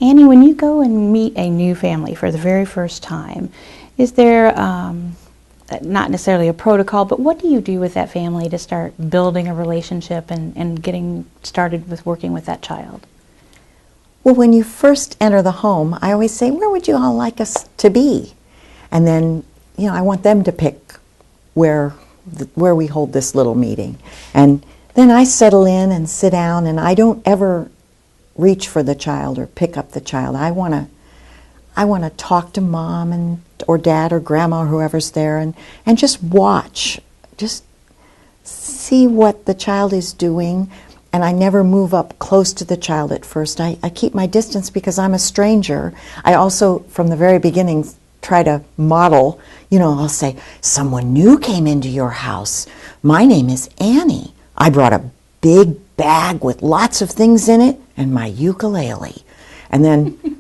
Annie, when you go and meet a new family for the very first time, is there not necessarily a protocol, but what do you do with that family to start building a relationship and getting started with working with that child? Well, when you first enter the home, I always say, where would you all like us to be? And then, I want them to pick where we hold this little meeting. And then I settle in and sit down, and I don't ever reach for the child or pick up the child. I want to talk to mom or dad or grandma or whoever's there and just watch, just see what the child is doing. And I never move up close to the child at first. I keep my distance because I'm a stranger. I also, from the very beginning, try to model, I'll say, someone new came into your house. My name is Annie. I brought a big bag with lots of things in it and my ukulele. And then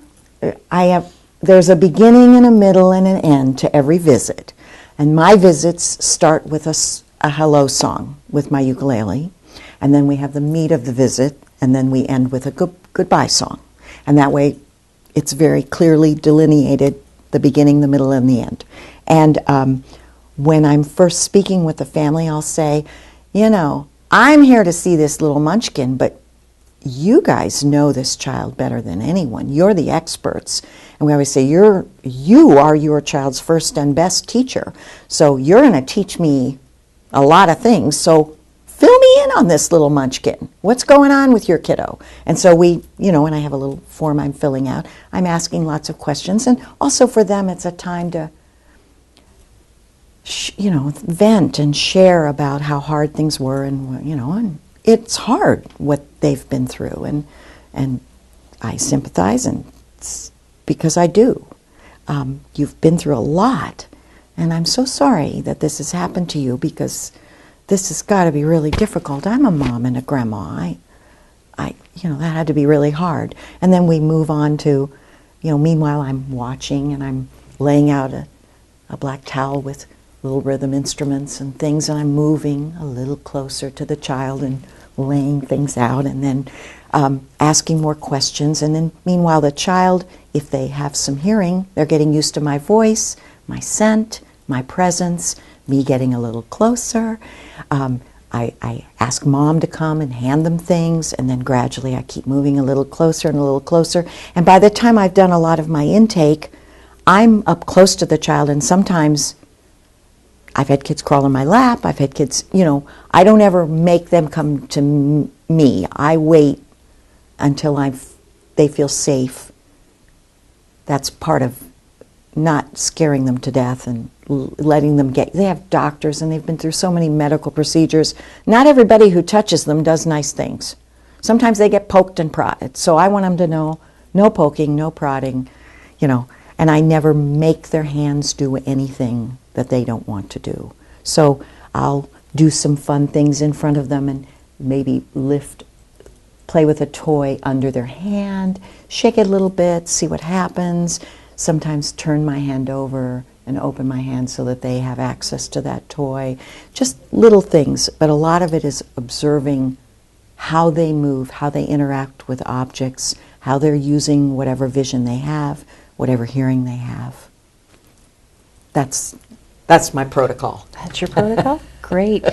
there's a beginning and a middle and an end to every visit. And my visits start with a hello song with my ukulele. And then we have the meat of the visit, and then we end with a goodbye song. And that way it's very clearly delineated, the beginning, the middle, and the end. And when I'm first speaking with the family, I'll say, I'm here to see this little munchkin, but you guys know this child better than anyone. You're the experts. And we always say, you are your child's first and best teacher. So you're going to teach me a lot of things. So fill me in on this little munchkin. What's going on with your kiddo? And so we, and I have a little form I'm filling out. I'm asking lots of questions. And also for them, it's a time to, vent and share about how hard things were. And it's hard what they've been through. And I sympathize, and because I do. You've been through a lot. And I'm so sorry that this has happened to you, because this has got to be really difficult. I'm a mom and a grandma. That had to be really hard. And then we move on to, meanwhile I'm watching and I'm laying out a black towel with little rhythm instruments and things, and I'm moving a little closer to the child and laying things out, and then asking more questions. And then meanwhile the child, if they have some hearing, they're getting used to my voice, my scent, my presence, me getting a little closer. I ask mom to come and hand them things, and then gradually I keep moving a little closer and a little closer. And by the time I've done a lot of my intake, I'm up close to the child, and sometimes I've had kids crawl in my lap, I've had kids, I don't ever make them come to me. I wait until they feel safe. That's part of not scaring them to death and letting them they have doctors and they've been through so many medical procedures. Not everybody who touches them does nice things. Sometimes they get poked and prodded. So I want them to know, no poking, no prodding, and I never make their hands do anything that they don't want to do. So I'll do some fun things in front of them and maybe play with a toy under their hand, shake it a little bit, see what happens. Sometimes turn my hand over and open my hand so that they have access to that toy. Just little things, but a lot of it is observing how they move, how they interact with objects, how they're using whatever vision they have, whatever hearing they have. That's my protocol. That's your protocol? Great.